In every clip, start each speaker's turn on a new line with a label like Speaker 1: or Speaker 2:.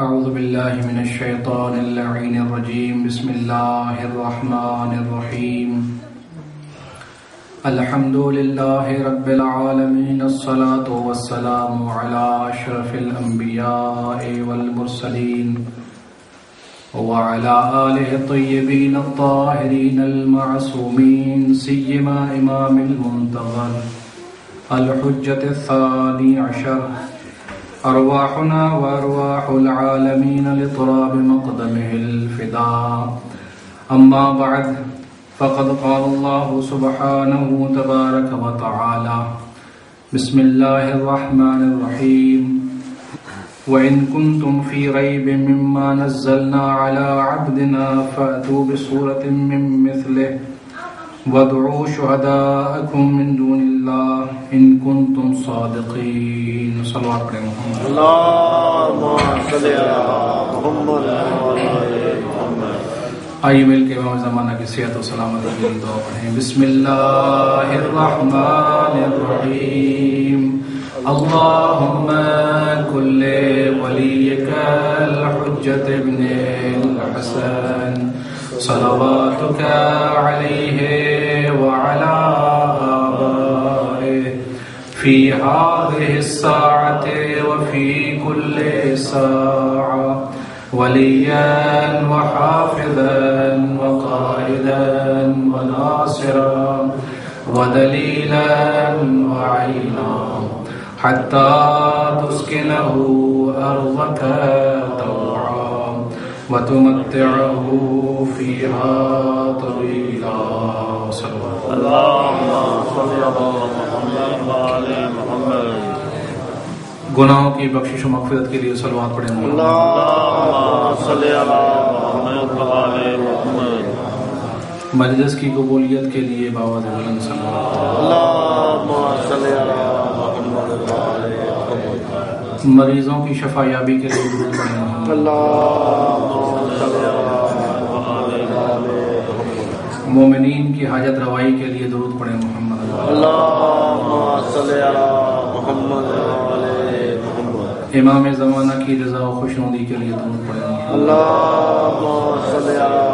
Speaker 1: اعوذ باللہ من الشیطان اللعین الرجیم بسم اللہ الرحمن الرحیم الحمد للہ رب العالمین الصلاة والسلام علی اشرف الانبیاء والمرسلین وعلى آلہ الطیبین الطاہرین المعصومین سیما امام المنتظر الحجة الثانی عشر ارواحنا وارواح العالمین لطراب مقدمه الفداء اما بعد فقد قال الله سبحانه تبارك وتعالى بسم الله الرحمن الرحيم وإن كنتم في ريب مما نزلنا على عبدنا فأتوا بسورة من مثله وادعوا شهداءكم من دون الله إن كنتم صادقين صلوات على محمد اللهم صل على محمد وعلى محمد آئیے مل کے امام زمانہ کی صحت و سلامتی کے لیے دعا پڑھیں بسم اللہ الرحمن الرحیم اللهم كل وليك الحجة ابن الحسن صلواتك عليه وعلى آبائه في هذه الساعة وفي كل ساعة وليا وحافظا وقائدا وناصرا ودليلا وعينا حتى تسكنه أرضك طوعا وتمتعه فيها طويلا اللهم صل على محمد وعلى محمد گناہوں کی بخشش و مغفرت کے لیے صلوات پڑھیں اللهم صل على محمد وعلى محمد مجلس کی قبولیت کے لیے باوجود بلند صلوات اللهم صل على محمد وعلى محمد مریضوں کی شفا یابی کے لیے درود پڑھیں اللهم صل على محمد وعلى محمد مومنین کی حاجت روائی کے لیے درود پڑھیں محمد اللهم صل على محمد وعلى محمد امام زمانہ کی رضا و خوشنودی کے لیے درود پڑھیں اللهم صل على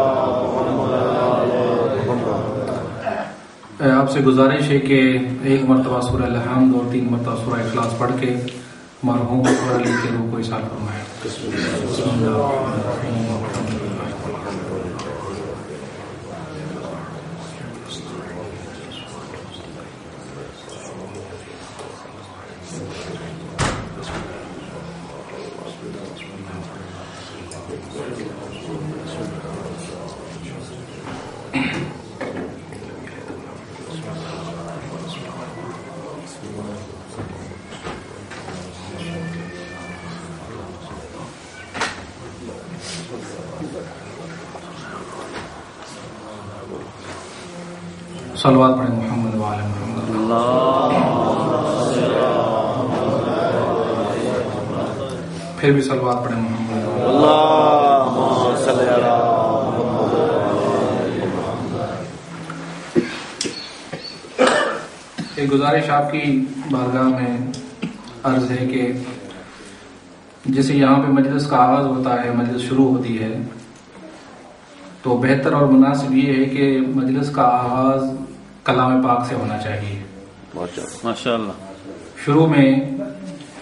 Speaker 1: آپ سے گزارش ہے کہ ایک مرتبہ سورہ الحمد اور 3 مرتبہ سورہ اخلاص پڑھ کے مرحوم سورہ علی کے روح کو اصال فرمائیں بسم اللہ الرحمن الرحیم صلوات پڑھیں محمد وعلی محمد پھر بھی صلوات پڑھیں محمد اللهم صل علی محمد ایک گزارش آپ کی بارگاہ میں عرض ہے کہ جیسے یہاں پہ مجلس کا آغاز ہوتا ہے مجلس شروع ہوتی ہے تو بہتر اور مناسب یہ ہے کہ مجلس کا آغاز کلام پاک سے ہونا چاہیے ماشاءاللہ شروع میں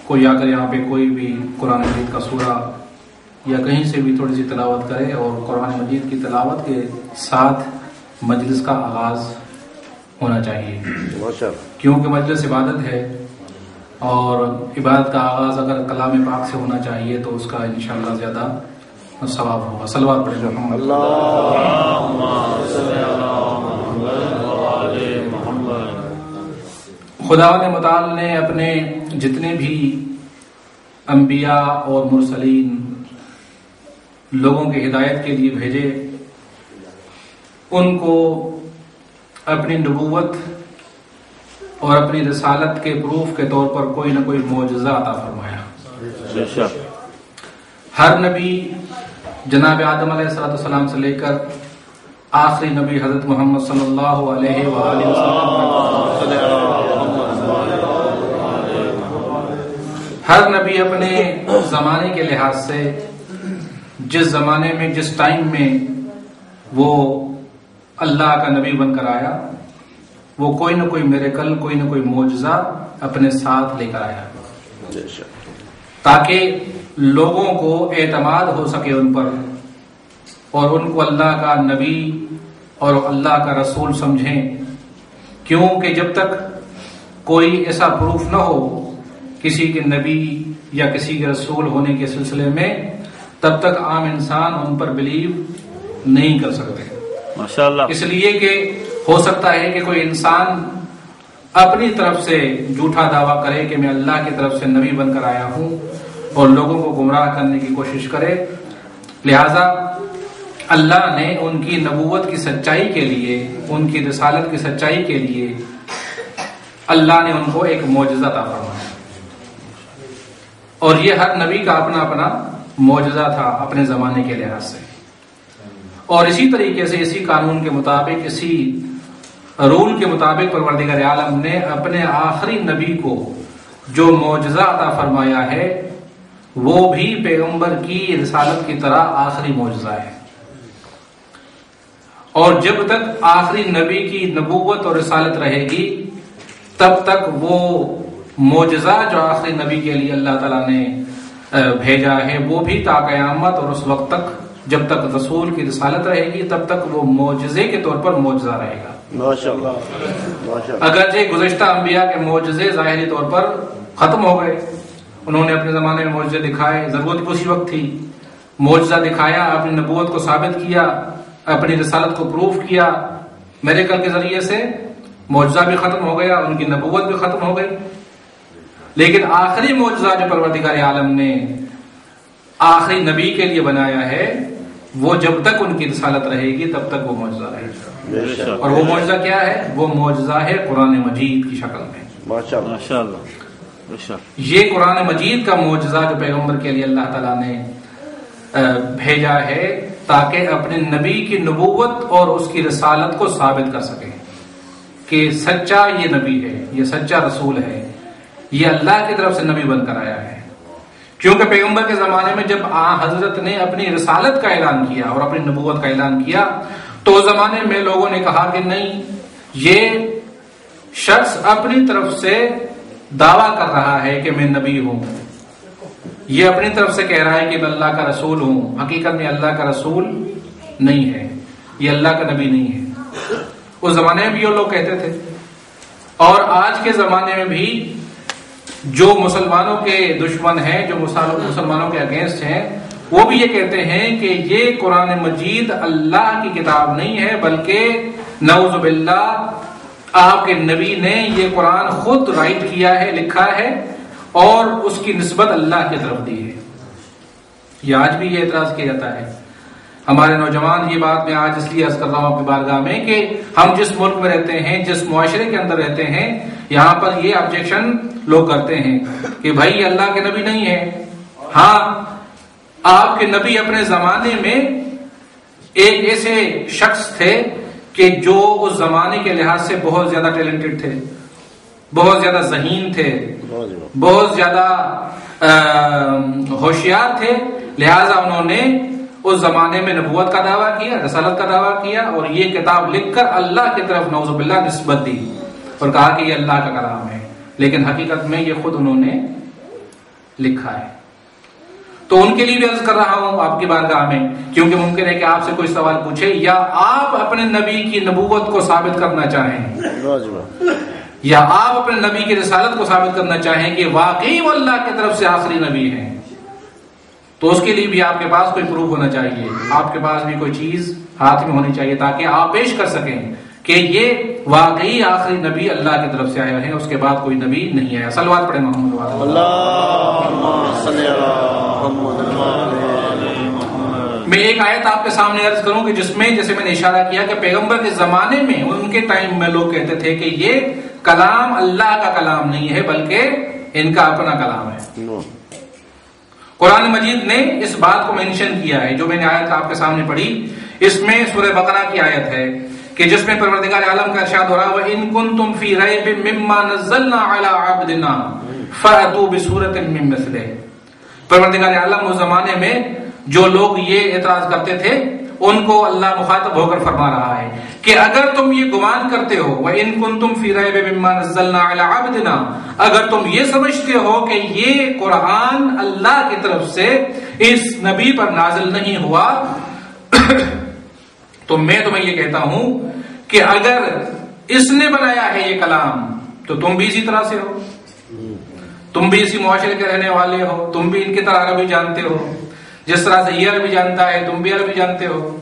Speaker 1: کوئی آ کر یہاں پہ کوئی بھی قرآن مجید کا سورہ یا کہیں سے بھی تھوڑی سی تلاوت کرے اور قرآن مجید کی تلاوت کے ساتھ مجلس کا آغاز ہونا چاہیے کیونکہ مجلس عبادت ہے اور عبادت کا آغاز اگر کلام پاک سے ہونا چاہیے تو اس کا انشاءاللہ زیادہ ثواب ہوگا صلوات پڑھیں محمد اللهم صل علی محمد وعلی محمد خدا متعال نے اپنے جتنے بھی انبیاء اور مرسلین لوگوں کی ہدایت کے لیے بھیجے ان کو اپنی نبوت اور اپنی رسالت کے پروف کے طور پر کوئی نہ کوئی معجزہ عطا فرمایا ہر نبی جناب آدم علیہ السلام سے لے کر آخری نبی حضرت محمد صلی اللہ علیہ وآلہ وسلم ہر نبی اپنے زمانے کے لحاظ سے جس زمانے میں جس ٹائم میں وہ اللہ کا نبی بن کر آیا وہ کوئی نہ کوئی میریکل کوئی نہ کوئی معجزہ اپنے ساتھ لے کر آیا تاکہ لوگوں کو اعتماد ہو سکے ان پر اور ان کو اللہ کا نبی اور اللہ کا رسول سمجھیں. کیونکہ جب تک کوئی ایسا پروف نہ ہو کسی کے نبی یا کسی کے رسول ہونے کے سلسلے میں تب تک عام انسان ان پر بلیو نہیں کر سکتے.
Speaker 2: ماشاءاللہ.
Speaker 1: اس لیے کہ ہو سکتا ہے کہ کوئی انسان اپنی طرف سے جھوٹا دعویٰ کرے کہ میں اللہ کی طرف سے نبی بن کر آیا ہوں اور لوگوں کو گمراہ کرنے کی کوشش کرے. لہذا اللہ نے ان کی نبوت کی سچائی کے لیے ان کی رسالت کی سچائی کے لیے اللہ نے ان کو ایک معجزہ عطا فرمایا اور یہ ہر نبی کا اپنا اپنا معجزہ تھا اپنے زمانے کے لحاظ سے. اور اسی طریقے سے اسی قانون کے مطابق اسی رول کے مطابق پروردگار عالم نے اپنے آخری نبی کو جو معجزہ عطا فرمایا ہے وہ بھی پیغمبر کی رسالت کی طرح آخری معجزہ ہے. اور جب تک آخری نبی کی نبوت اور رسالت رہے گی تب تک وہ معجزہ جو آخری نبی کے لیے اللہ تعالیٰ نے بھیجا ہے وہ بھی تا قیامت اور اس وقت تک جب تک رسول کی رسالت رہے گی تب تک وہ معجزے کے طور پر معجزہ رہے گا. اگرچہ گزشتہ انبیاء کے معجزے ظاہری طور پر ختم ہو گئے, انہوں نے اپنے زمانے میں معجزے دکھائے, ضرورت اسی وقت تھی, معجزہ دکھایا, اپنی نبوت کو ثابت کیا, اپنی رسالت کو پروف کیا میریکل کے ذریعے سے, معجزہ بھی ختم ہو گیا, ان کی نبوت بھی ختم ہو گئی. لیکن آخری معجزہ جو پروردگار عالم نے آخری نبی کے لیے بنایا ہے وہ جب تک ان کی رسالت رہے گی تب تک وہ معجزہ رہے گا. اور وہ معجزہ کیا ہے؟ وہ معجزہ ہے قرآن مجید کی شکل میں. ماشاءاللہ. یہ قرآن مجید کا معجزہ جو پیغمبر کے لیے اللہ تعالیٰ نے بھیجا ہے تاکہ اپنے نبی کی نبوت اور اس کی رسالت کو ثابت کر سکے کہ سچا یہ نبی ہے, یہ سچا رسول ہے, یہ اللہ کی طرف سے نبی بن کر آیا ہے. کیونکہ پیغمبر کے زمانے میں جب حضرت نے اپنی رسالت کا اعلان کیا اور اپنی نبوت کا اعلان کیا تو اس زمانے میں لوگوں نے کہا کہ نہیں, یہ شخص اپنی طرف سے دعویٰ کر رہا ہے کہ میں نبی ہوں, یہ اپنی طرف سے کہہ رہا ہے کہ میں اللہ کا رسول ہوں, حقیقت میں اللہ کا رسول نہیں ہے, یہ اللہ کا نبی نہیں ہے. اس زمانے میں بھی یہ لوگ کہتے تھے. اور آج کے زمانے میں بھی جو مسلمانوں کے دشمن ہیں, جو مسلمانوں کے اگینسٹ ہیں, وہ بھی یہ کہتے ہیں کہ یہ قرآن مجید اللہ کی کتاب نہیں ہے بلکہ نعوذ باللہ آپ کے نبی نے یہ قرآن خود رائٹ کیا ہے, لکھا ہے اور اس کی نسبت اللہ کی طرف دی ہے. یہ آج بھی یہ اعتراض کیا جاتا ہے. ہمارے نوجوان, یہ بات میں آج اس لیے عرض کر رہا ہوں آپ کی بارگاہ میں کہ ہم جس ملک میں رہتے ہیں, جس معاشرے کے اندر رہتے ہیں, یہاں پر یہ آبجیکشن لوگ کرتے ہیں کہ بھائی یہ اللہ کے نبی نہیں ہے. ہاں, آپ کے نبی اپنے زمانے میں ایک ایسے شخص تھے کہ جو اس زمانے کے لحاظ سے بہت زیادہ ٹیلنٹڈ تھے, بہت زیادہ ذہین تھے, بہت زیادہ ہوشیار تھے. لہذا انہوں نے اس زمانے میں نبوت کا دعویٰ کیا, رسالت کا دعویٰ کیا اور یہ کتاب لکھ کر اللہ کی طرف نعوذ باللہ نسبت دی اور کہا کہ یہ اللہ کا کلام ہے, لیکن حقیقت میں یہ خود انہوں نے لکھا ہے. تو ان کے لیے بھی عرض کر رہا ہوں آپ کی بارگاہ میں, کیونکہ ممکن ہے کہ آپ سے کوئی سوال پوچھے یا آپ اپنے نبی کی نبوت کو ثابت کرنا چاہیں یا آپ اپنے نبی کی رسالت کو ثابت کرنا چاہیں کہ واقعی وہ اللہ کی طرف سے آخری نبی ہیں, تو اس کے لیے بھی آپ کے پاس کوئی پروف ہونا چاہیے, آپ کے پاس بھی کوئی چیز ہاتھ میں ہونی چاہیے تاکہ آپ پیش کر سکیں کہ یہ واقعی آخری نبی اللہ کی طرف سے آیا ہے, اس کے بعد کوئی نبی نہیں آیا. صلوات پڑھیں محمد میں ایک آیت آپ کے سامنے عرض کروں کہ جس میں جیسے میں نے اشارہ کیا کہ پیغمبر کے زمانے میں ان کے ٹائم میں لوگ کہتے تھے کہ یہ کلام اللہ کا کلام نہیں ہے بلکہ ان کا اپنا کلام ہے. قرآن مجید نے اس بات کو مینشن کیا ہے, جو میں نے آیت آپ کے سامنے پڑھی اس میں سورہ بقرہ کی آیت ہے کہ جس میں پروردگار عالم کا ارشاد ہو رہا ہے وَإِن كُنتُمْ فِي رَيْبٍ مِّمَّا نَزَّلْنَا عَلَىٰ عَبْدِنَا فَأْتُوا بِسُورَةٍ مِّن مِّثْلِهِ. پروردگار عالم اس زمانے میں جو لوگ یہ اعتراض کرتے تھے ان کو اللہ مخاطب ہو کر فرما رہا ہے کہ اگر تم یہ گمان کرتے ہو وَإِن كُنتُمْ فِي رَيْبٍ مِّمَّا نَزَّلْنَا عَلَىٰ عَبْدِنَا، اگر تم یہ سمجھتے ہو کہ یہ قرآن اللہ کی طرف سے اس نبی پر نازل نہیں ہوا تو میں تمہیں یہ کہتا ہوں کہ اگر اس نے بنایا ہے یہ کلام تو تم بھی اسی طرح سے ہو، تم بھی اسی معاشرے کے رہنے والے ہو، تم بھی ان کی طرح عربی جانتے ہو، جس طرح سے یہ عربی جانتا ہے تم بھی عربی جانتے ہو،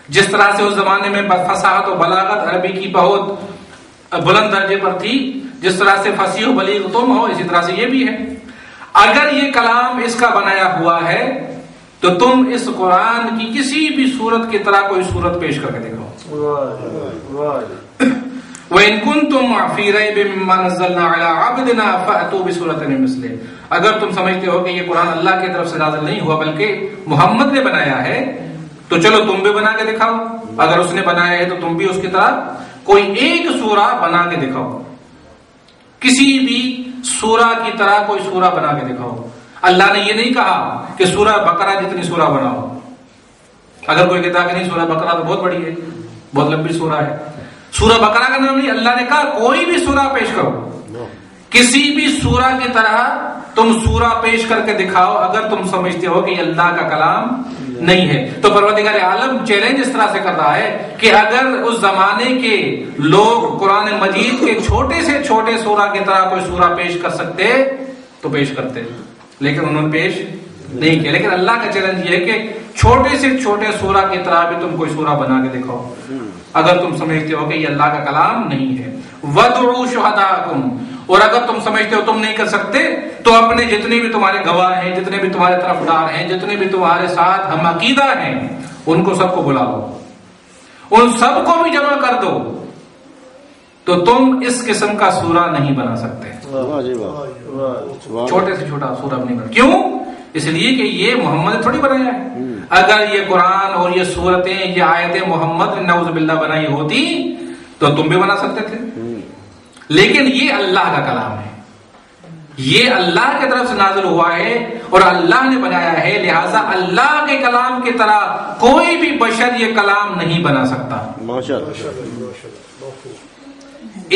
Speaker 1: جس طرح سے اس زمانے میں فصاحت و بلاغت عربی کی بہت بلند درجے پر تھی، جس طرح سے فصیح و بلیغ تم ہو، اسی طرح سے یہ بھی ہے۔ اگر یہ کلام اس کا بنایا ہوا ہے تو تم اس قرآن کی کسی بھی صورت کی طرح کوئی صورت پیش کر کے دکھاؤ۔ وَإِن كُنتُمْ فِي رَيْبٍ مِّمَّا نَزَّلْنَا عَلَىٰ عَبْدِنَا فَأْتُوا بِسُورَةٍ مِّن مِّثْلِهِ، اگر تم سمجھتے ہو کہ یہ قرآن اللہ کی طرف سے نازل نہیں ہوا بلکہ محمد نے بنایا ہے تو چلو تم بھی بنا کے دکھاؤ، اگر اس نے بنایا ہے تو تم بھی اس کی طرح کوئی ایک سورہ بنا کے دکھاؤ، کسی بھی سورہ کی طرح کوئی سورہ بنا کے دکھاؤ۔ اللہ نے یہ نہیں کہا کہ سورہ بقرہ جتنی سورہ بناؤ، اگر کوئی کہتا کہ نہیں سورہ بقرہ تو بہت بڑی ہے، بہت لمبی سورہ ہے، سورہ بقرہ کا نام نہیں، اللہ نے کہا کوئی بھی سورہ پیش کرو، کسی بھی سورہ کی طرح تم سورہ پیش کر کے دکھاؤ اگر تم سمجھتے ہو کہ یہ اللہ کا کلام نہیں ہے۔ تو پروردگار عالم چیلنج اس طرح سے کر رہا ہے کہ اگر اس زمانے کے لوگ قرآن مجید کے چھوٹے سے چھوٹے سورہ کی طرح کوئی سورہ پیش کر سکتے تو پیش کرتے، لیکن انہوں نے پیش نہیں کیا۔ لیکن اللہ کا چیلنج یہ ہے کہ چھوٹے سے چھوٹے سورہ کی طرح بھی تم کوئی سورہ بنا کے دکھاؤ اگر تم سمجھتے ہو کہ یہ اللہ کا کلام نہیں ہے۔ وَادْعُوا شُهَدَاءَكُمْ، اور اگر تم سمجھتے ہو تم نہیں کر سکتے تو اپنے جتنے بھی تمہارے گواہ ہیں، جتنے بھی تمہارے طرفدار ہیں، جتنے بھی تمہارے ساتھ ہم عقیدہ ہیں، ان کو سب کو بلا لو، ان سب کو بھی جمع کر دو، تو تم اس قسم کا سورہ نہیں بنا سکتے، چھوٹے سے چھوٹا سورہ نہیں بنا۔ کیوں؟ اس لیے کہ یہ محمد نے تھوڑی بنایا ہے۔ اگر یہ قرآن اور یہ سورتیں، یہ آیتیں محمد نے نعوذ باللہ بنائی ہوتی تو تم بھی بنا سکتے تھے، لیکن یہ اللہ کا کلام ہے، یہ اللہ کی طرف سے نازل ہوا ہے اور اللہ نے بنایا ہے، لہٰذا اللہ کے کلام کی طرح کوئی بھی بشر یہ کلام نہیں بنا سکتا۔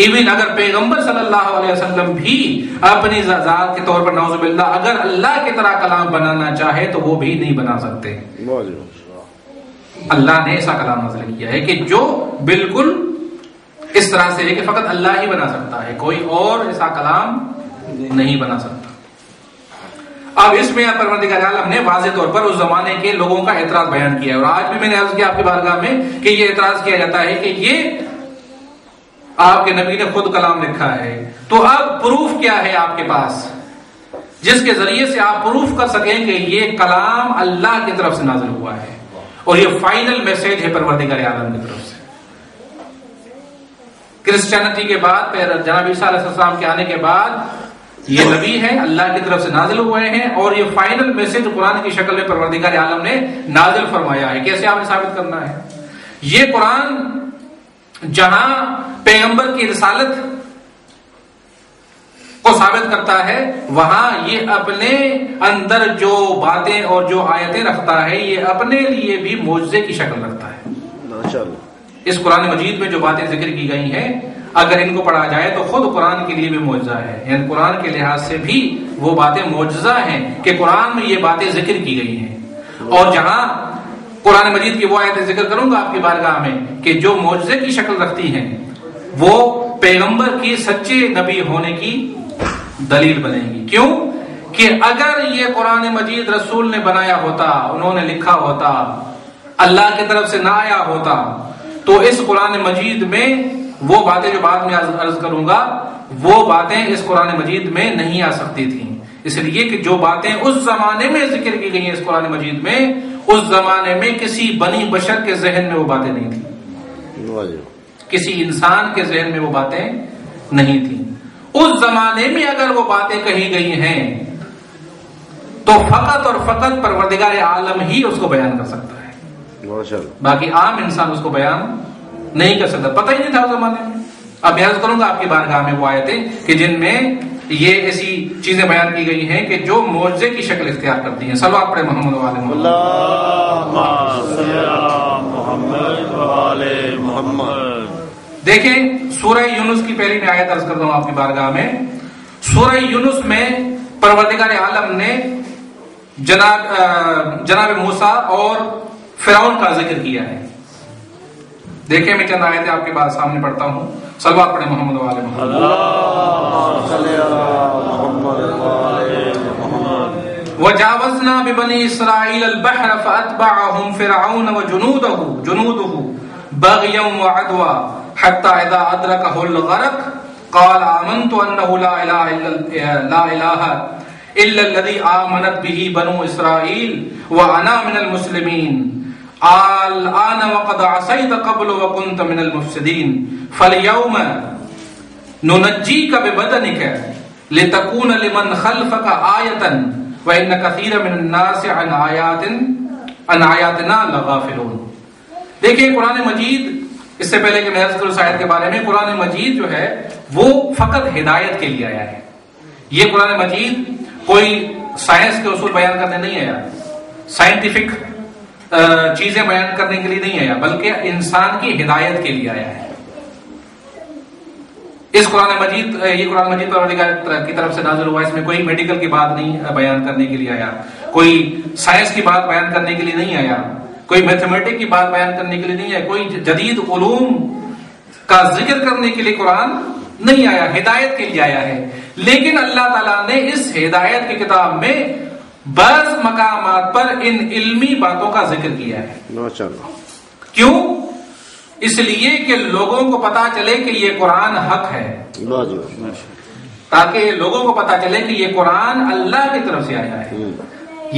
Speaker 1: ایون اگر پیغمبر صلی اللہ علیہ وسلم بھی اپنی ذات کے طور پر نعوذ باللہ اگر اللہ کی طرح کلام بنانا چاہے تو وہ بھی نہیں بنا سکتے۔ اللہ نے ایسا کلام نازل کیا ہے کہ جو بالکل اس طرح سے ہے کہ فقط اللہ ہی بنا سکتا ہے، کوئی اور ایسا کلام نہیں بنا سکتا۔ اب اس میں پروردگار عالم نے واضح طور پر اس زمانے کے لوگوں کا اعتراض بیان کیا ہے، اور آج بھی میں نے عرض کیا آپ کی بارگاہ میں کہ یہ اعتراض کیا جاتا ہے کہ یہ آپ کے نبی نے خود کلام لکھا ہے، تو اب پروف کیا ہے آپ کے پاس جس کے ذریعے سے آپ پروف کر سکیں کہ یہ کلام اللہ کی طرف سے نازل ہوا ہے اور یہ فائنل میسج ہے پروردگار عالم کی طرف سے۔ کرسچینٹی کے بعد جناب عیسیٰ علیہ السلام کے آنے کے بعد یہ نبی ہے، اللہ کی طرف سے نازل ہوئے ہیں، اور یہ فائنل میسج قرآن کی شکل میں پروردگار عالم نے نازل فرمایا ہے۔ کیسے آپ نے ثابت کرنا ہے؟ یہ قرآن جہاں پیغمبر کی رسالت کو ثابت کرتا ہے وہاں یہ اپنے اندر جو باتیں اور جو آیتیں رکھتا ہے یہ اپنے لیے بھی معجزے کی شکل رکھتا ہے۔ اس قرآن مجید میں جو باتیں ذکر کی گئی ہیں اگر ان کو پڑھا جائے تو خود قرآن کے لیے بھی معجزہ ہے، یعنی قرآن کے لحاظ سے بھی وہ باتیں معجزہ ہیں کہ قرآن میں یہ باتیں ذکر کی گئی ہیں۔ اور جہاں قرآن مجید کی وہ آیتیں ذکر کروں گا آپ کی بارگاہ میں کہ جو معجزے کی شکل رکھتی ہیں وہ پیغمبر کی سچے نبی ہونے کی دلیل بنے گی۔ کیوں کہ اگر یہ قرآن مجید رسول نے بنایا ہوتا، انہوں نے لکھا ہوتا، اللہ کی طرف سے نہ آیا ہوتا تو اس قرآن مجید میں وہ باتیں جو بعد میں عرض کروں گا وہ باتیں اس قرآن مجید میں نہیں آ سکتی تھیں، اس لیے کہ جو باتیں اس زمانے میں ذکر کی گئی ہیں اس قرآن مجید میں اس زمانے میں کسی بنی بشر کے ذہن میں وہ باتیں نہیں تھیں، کسی انسان کے ذہن میں وہ باتیں نہیں تھیں۔ اس زمانے میں اگر وہ باتیں کہی گئی ہیں تو فقط اور فقط پروردگار عالم ہی اس کو بیان کر سکتا ہے، باقی عام انسان اس کو بیان نہیں کر سکتا، پتہ ہی نہیں تھا اس زمانے میں۔ اب عرض کروں گا آپ کی بارگاہ میں وہ آیتیں کہ جن میں یہ ایسی چیزیں بیان کی گئی ہیں کہ جو معجزے کی شکل اختیار کرتی ہیں. صلوات پڑھیں محمد و آل محمد.
Speaker 2: اللہم صلی علی محمد و آل محمد.
Speaker 1: دیکھیں سورہ یونس کی پہلی میں آیت عرض کرتا ہوں آپ کی بارگاہ میں. سورہ یونس میں پروردگار عالم نے جناب موسیٰ اور فرعون کا ذکر کیا ہے. دیکھیں میں چند آیتیں آپ کے بعد سامنے پڑھتا ہوں. صلوات پڑھیں محمد و آل محمد.
Speaker 2: اللہم صلی علی محمد و آل محمد.
Speaker 1: وجاوزنا ببنی اسرائیل البحر فاتبعهم فرعون وجنوده بغیا وعدوا حتى اذا ادركه الغرق قال آمنت انه لا اله الا الذي آمنت به بنو اسرائیل وانا من المسلمین الآن وقد عصيت قبل وكنت من المفسدين فاليوم ننجيك ببدنك لتكون لمن خلفك آية وإن كثيرا من الناس عن آياتنا لغافلون. دیکھیں قرآن مجید، اس سے پہلے کہ میں عرض کروں اس آیت کے بارے میں، قرآن مجید جو ہے وہ فقط ہدایت کے لیے آیا ہے. یہ قرآن مجید کوئی سائنس کے اصول بیان کرنے نہیں آیا، سائنٹیفک چیزیں بیان کرنے کے لیے نہیں آیا، بلکہ انسان کی ہدایت کے لیے آیا ہے. اس قرآن مجید، یہ قرآن مجید پروردگار کی طرف سے نازل ہوا. اس میں کوئی میڈیکل کی بات نہیں بیان کرنے کے لیے آیا، کوئی سائنس کی بات بیان کرنے کے لیے نہیں آیا، کوئی میتھمیٹک کی بات بیان کرنے کے لیے نہیں آیا، کوئی جدید علوم کا ذکر کرنے کے لیے قرآن نہیں آیا، ہدایت کے لیے آیا ہے. لیکن اللہ تعالیٰ نے اس ہدایت کی کتاب میں بعض مقامات پر ان علمی باتوں کا ذکر کیا ہے. کیوں؟ اس لیے کہ لوگوں کو پتا چلے کہ یہ قرآن حق ہے، تاکہ لوگوں کو پتا چلے کہ یہ قرآن اللہ کی طرف سے آیا ہے.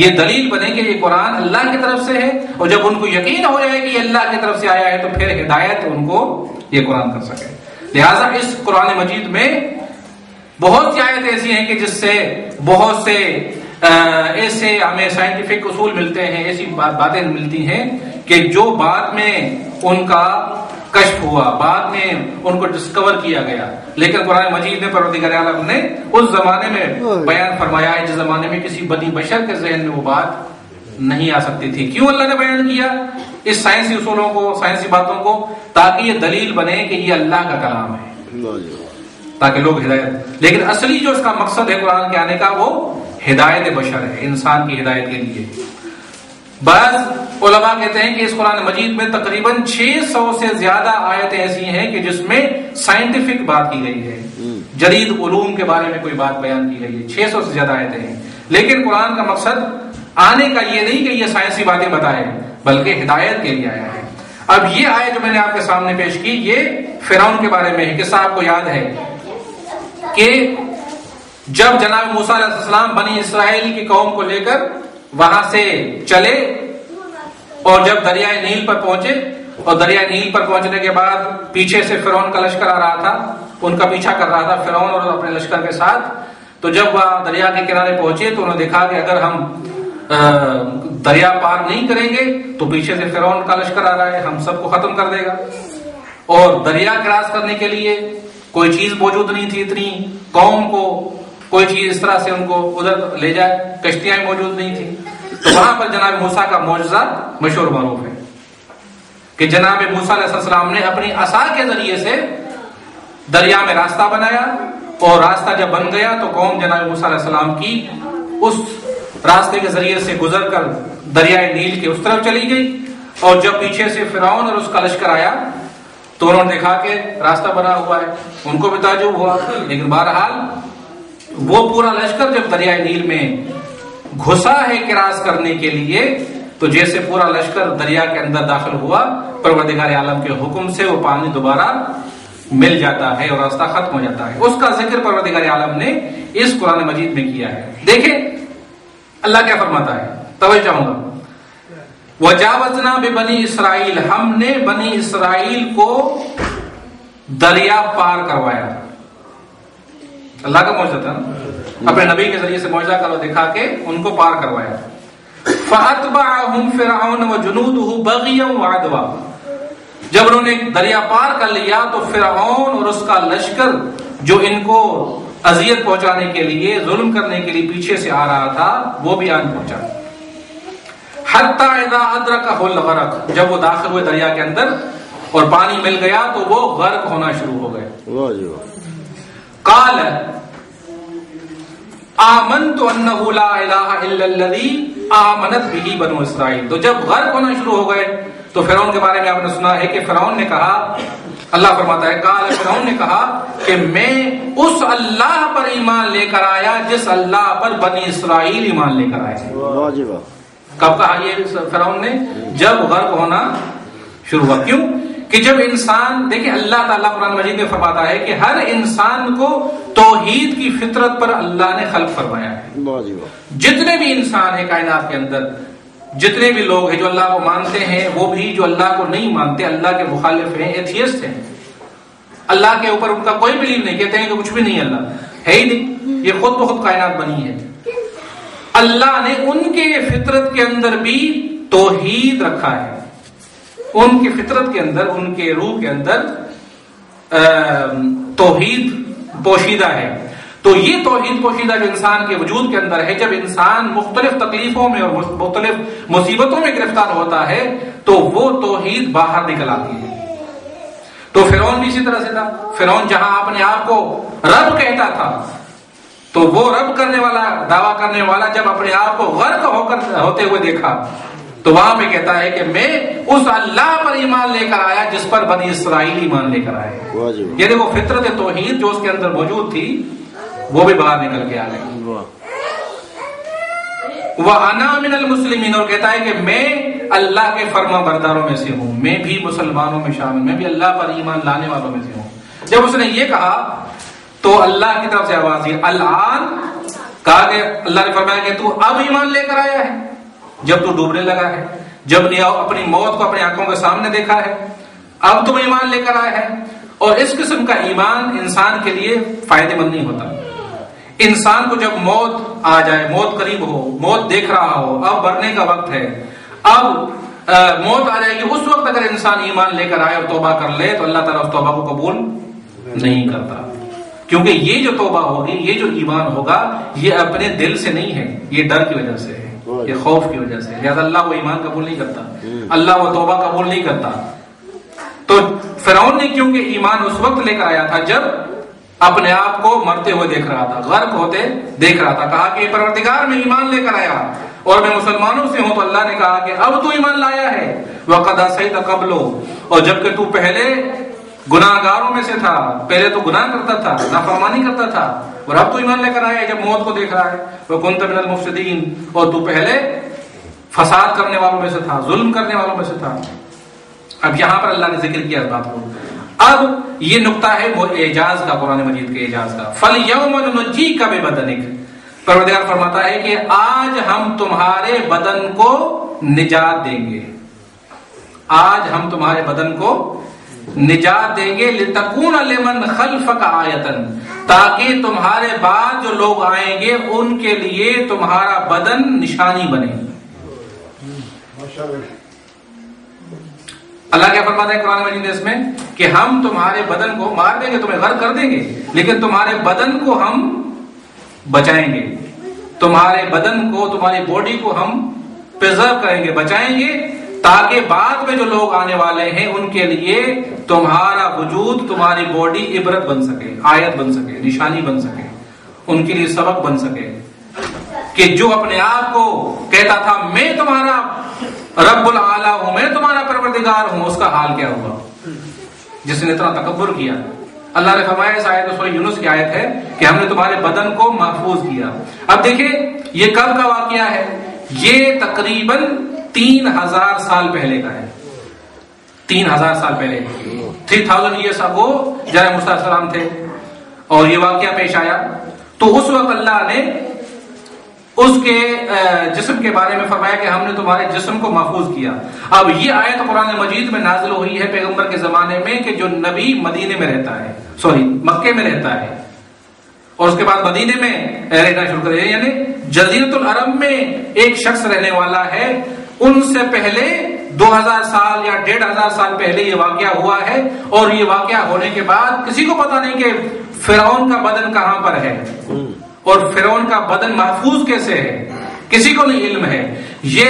Speaker 1: یہ دلیل بنے کہ یہ قرآن اللہ کی طرف سے ہے، اور جب ان کو یقین ہو جائے کہ یہ اللہ کی طرف سے آیا ہے تو پھر ہدایت ان کو یہ قرآن کر سکے. لہٰذا اس قرآن مجید میں بہت سی آیتیں ایسی ہیں کہ جس سے بہت سے ایسے ہمیں سائنٹیفک اصول ملتے ہیں، ایسی باتیں ملتی ہیں کہ جو بعد میں ان کا کشف ہوا، بعد میں ان کو ڈسکور کیا گیا. لیکن قرآن مجید میں پروردگار عالم نے اس زمانے میں بیان فرمایا ہے جس زمانے میں کسی بنی بشر کے ذہن میں وہ بات نہیں آ سکتی تھی. کیوں اللہ نے بیان کیا اس سائنسی اصولوں کو، سائنسی باتوں کو؟ تاکہ یہ دلیل بنے کہ یہ اللہ کا کلام ہے، تاکہ لوگ ہدایت. لیکن اصلی جو اس کا مقصد ہے قرآن کے آنے کا وہ ہدایت بشر ہے، انسان کی ہدایت کے لیے. بعض علماء کہتے ہیں کہ اس قرآن مجید میں تقریباً 600 سے زیادہ آیتیں ایسی ہیں کہ جس میں سائنٹیفک بات کی گئی ہے، جدید علوم کے بارے میں کوئی بات بیان کی گئی ہے. 600 سے زیادہ آیتیں ہیں. لیکن قرآن کا مقصد آنے کا یہ نہیں کہ یہ سائنسی باتیں بتائے، بلکہ ہدایت کے لیے آیا ہے. اب یہ آیت جو میں نے آپ کے سامنے پیش کی، یہ فرعون کے بارے میں ہے. قصہ آپ کو یاد ہے کہ جب جناب موسیٰ علیہ السلام بنی اسرائیل کی قوم کو لے کر وہاں سے چلے اور جب دریائے نیل پر پہنچے، اور دریائے نیل پر پہنچنے کے بعد پیچھے سے فرعون کا لشکر آ رہا تھا، ان کا پیچھا کر رہا تھا فرعون اور اپنے لشکر کے ساتھ. تو جب وہ دریا کے کنارے پہنچے تو انہوں نے دیکھا کہ اگر ہم دریا پار نہیں کریں گے تو پیچھے سے فرعون کا لشکر آ رہا ہے، ہم سب کو ختم کر دے گا. اور دریا کراس کرنے کے لیے کوئی چیز موجود نہیں تھی، اتنی قوم کو کوئی چیز اس طرح سے ان کو ادھر لے جائے، کشتیاں موجود نہیں تھی. تو وہاں پر جناب موسیٰ کا معجزہ مشہور معروف ہے کہ جناب موسیٰ علیہ السلام نے اپنی عصا کے ذریعے سے دریا میں راستہ بنایا، اور راستہ جب بن گیا تو قوم جناب موسیٰ علیہ السلام کی اس راستے کے ذریعے سے گزر کر دریائے نیل کے اس طرف چلی گئی. اور جب پیچھے سے فرعون اور اس کا لشکر آیا تو انہوں نے دیکھا کہ راستہ بنا ہوا ہے، ان کو بھی تعجب ہوا. لیکن بہرحال وہ پورا لشکر جب دریائے نیل میں گھسا ہے کراس کرنے کے لیے، تو جیسے پورا لشکر دریا کے اندر داخل ہوا، پروردگار عالم کے حکم سے وہ پانی دوبارہ مل جاتا ہے اور راستہ ختم ہو جاتا ہے. اس کا ذکر پروردگار عالم نے اس قرآن مجید میں کیا ہے. دیکھیں اللہ کیا فرماتا ہے، توجہ چاہوں گا. وجاوزنا ببنی اسرائیل، ہم نے بنی اسرائیل کو دریا پار کروایا. اللہ کا معجزہ تھا، اپنے نبی کے ذریعے سے معجزہ کرو دکھا کے ان کو پار کروایا. فَأَتْبَعَهُمْ فِرْعَوْنُ وَجُنُودُهُ بَغْيًا وَعَدْوًا، جب انہوں نے دریا پار کر لیا تو فرعون اور اس کا لشکر جو ان کو اذیت پہنچانے کے لیے، ظلم کرنے کے لیے پیچھے سے آ رہا تھا، وہ بھی آن پہنچا. حتی اذا ادرکہ الغرق، جب وہ داخل ہوئے دریا کے اندر اور پانی مل گیا تو وہ غرق ہونا شروع ہو گئے. قال آمنت انہ لا الہ الا الذی آمنت بہ بنو اسرائیل. تو جب غرق ہونا شروع ہو گئے تو فرعون کے بارے میں آپ نے سنا ہے کہ فرعون نے کہا، اللہ فرماتا ہے قال فرعون نے کہا کہ میں اس اللہ پر ایمان لے کر آیا جس اللہ پر بنی اسرائیل ایمان لے کر آئے. کب کہا یہ فرعون نے؟ جب غرق ہونا شروع ہوا. کیوں کہ جب انسان، دیکھیں اللہ تعالیٰ قرآن مجید میں فرماتا ہے کہ ہر انسان کو توحید کی فطرت پر اللہ نے خلق فرمایا ہے. جتنے بھی انسان ہیں کائنات کے اندر، جتنے بھی لوگ ہیں جو اللہ کو مانتے ہیں، وہ بھی جو اللہ کو نہیں مانتے، اللہ کے مخالف ہیں، ایتھیسٹ ہیں، اللہ کے اوپر ان کا کوئی بلیو نہیں، کہتے ہیں کہ کچھ بھی نہیں، اللہ ہے ہی نہیں، یہ خود بخود کائنات بنی ہے. اللہ نے ان کے فطرت کے اندر بھی توحید رکھا ہے، ان کی فطرت کے اندر، ان کے روح کے اندر توحید پوشیدہ ہے. تو یہ توحید پوشیدہ جو انسان کے وجود کے اندر ہے، جب انسان مختلف تکلیفوں میں اور مختلف مصیبتوں میں گرفتار ہوتا ہے تو وہ توحید باہر نکل آتی ہے. تو فرعون بھی اسی طرح سے تھا. فرعون جہاں اپنے آپ کو رب کہتا تھا تو وہ رب کرنے والا، دعویٰ کرنے والا، جب اپنے آپ کو غرق ہوتے ہوئے دیکھا تو وہاں پہ کہتا ہے کہ میں اس اللہ پر ایمان لے کر آیا جس پر بنی اسرائیل ایمان لے کر آئے. یہ دیکھو فطرت توحید جو اس کے اندر موجود تھی وہ بھی باہر نکل کے آ گئی. وَأَنَا مِنَ الْمُسْلِمِينَ، اور کہتا ہے کہ میں اللہ کے فرما برداروں میں سے ہوں، میں بھی مسلمانوں میں شامل، میں بھی اللہ پر ایمان لانے والوں میں سے ہوں. جب اس نے یہ کہا تو اللہ کی طرف سے آواز دی الآن، کہا کہ اللہ نے فرمایا کہ تو اب ایمان لے کر آیا ہے، جب تو ڈوبنے لگا ہے، جب نے اپنی موت کو اپنی آنکھوں کے سامنے دیکھا ہے، اب تم ایمان لے کر آیا ہے. اور اس قسم کا ایمان انسان کے لیے فائدہ مند نہیں ہوتا. انسان کو جب موت آ جائے، موت قریب ہو، موت دیکھ رہا ہو، اب مرنے کا وقت ہے، اب موت آ جائے گی، اس وقت اگر انسان ایمان لے کر آئے اور توبہ کر لے تو اللہ تعالیٰ اس توبہ کو قبول نہیں کرتا. کیونکہ یہ جو توبہ ہوگی، یہ جو ایمان ہوگا، یہ اپنے دل سے نہیں ہے، یہ ڈر کی وجہ سے ہے، یہ خوف کی وجہ سے. لہٰذا اللہ وہ ایمان قبول نہیں کرتا، اللہ وہ توبہ قبول نہیں کرتا. تو فرعون نے کیونکہ ایمان اس وقت لے کر آیا تھا جب اپنے آپ کو مرتے ہوئے دیکھ رہا تھا، غرق ہوتے دیکھ رہا تھا. کہا کہ پروردگار میں ایمان لے کر آیا اور میں مسلمانوں سے ہوں. تو اللہ نے کہا کہ اب تو ایمان لایا ہے، وَقَدْ عَصَيْتَ قَبْلُ، اور جبکہ تو پہلے گناہ گاروں میں سے تھا، پہلے تو گناہ کرتا تھا، نافرمانی کرتا تھا، اور اب تو ایمان لے کر آیا ہے جب موت کو دیکھ رہا ہے. وَكُنْتَ مِنَ الْمُفْسِدِينَ، اور تو پہلے فساد کرنے والوں میں سے تھا، ظلم کرنے والوں میں سے تھا. اب یہاں پر اللہ نے ذکر کیا اس بات کو. اب یہ نقطہ ہے وہ اعجاز کا، قرآن مجید کے اعجاز کا. فَالْيَوْمَ نُنَجِّيكَ بِبَدَنِكَ، پروردگار فرماتا ہے کہ آج ہم تمہارے بدن کو نجات دیں گے، آج ہم تمہارے بدن کو نجات دیں گے. لِتَكُونَ لِمَنْ خَلْفَكَ آیَةً، تاکہ تمہارے بعد جو لوگ آئیں گے ان کے لیے تمہارا بدن نشانی بنے. اللہ کیا فرماتا ہے قرآن مجید اس میں کہ ہم تمہارے بدن کو مار دیں گے، تمہیں غرق کر دیں گے، لیکن تمہارے بدن کو ہم بچائیں گے، تمہارے بدن کو، تمہاری باڈی کو ہم پرزرو کریں گے، بچائیں گے، تاکہ بعد میں جو لوگ آنے والے ہیں ان کے لیے تمہارا وجود، تمہاری باڈی عبرت بن سکے، آیت بن سکے، نشانی بن سکے، ان کے لیے سبق بن سکے. کہ جو اپنے آپ کو کہتا تھا میں تمہارا رب العالی ہوں، میں تمہارا پروردگار ہوں، اس کا حال کیا ہوا جس نے اتنا تکبر کیا. اللہ نے فرمایا اس آیت سورہ یونس کی آیت ہے کہ ہم نے تمہارے بدن کو محفوظ کیا. اب دیکھیں یہ کب کا واقعہ ہے؟ یہ تقریباً 3000 سال پہلے کا ہے. 3000 سال پہلے، 3000 years ago جب موسیٰ علیہ السلام تھے اور یہ واقعہ پیش آیا تو اس وقت اللہ نے اس کے جسم کے بارے میں فرمایا کہ ہم نے تمہارے جسم کو محفوظ کیا. اب یہ آیت قرآن مجید میں نازل ہوئی ہے پیغمبر کے زمانے میں کہ جو نبی مدینے میں رہتا ہے، مکے میں رہتا ہے، اور اس کے بعد مدینے میں رہنا شروع کرے، یعنی جزیرۃ العرب میں ایک شخص رہنے والا ہے. ان سے پہلے 2000 سال یا 1500 سال پہلے یہ واقعہ ہوا ہے، اور یہ واقعہ ہونے کے بعد کسی کو پتا نہیں کہ فرعون کا بدن کہاں پر ہے اور فرعون کا بدن محفوظ کیسے ہے، کسی کو نہیں علم ہے۔ یہ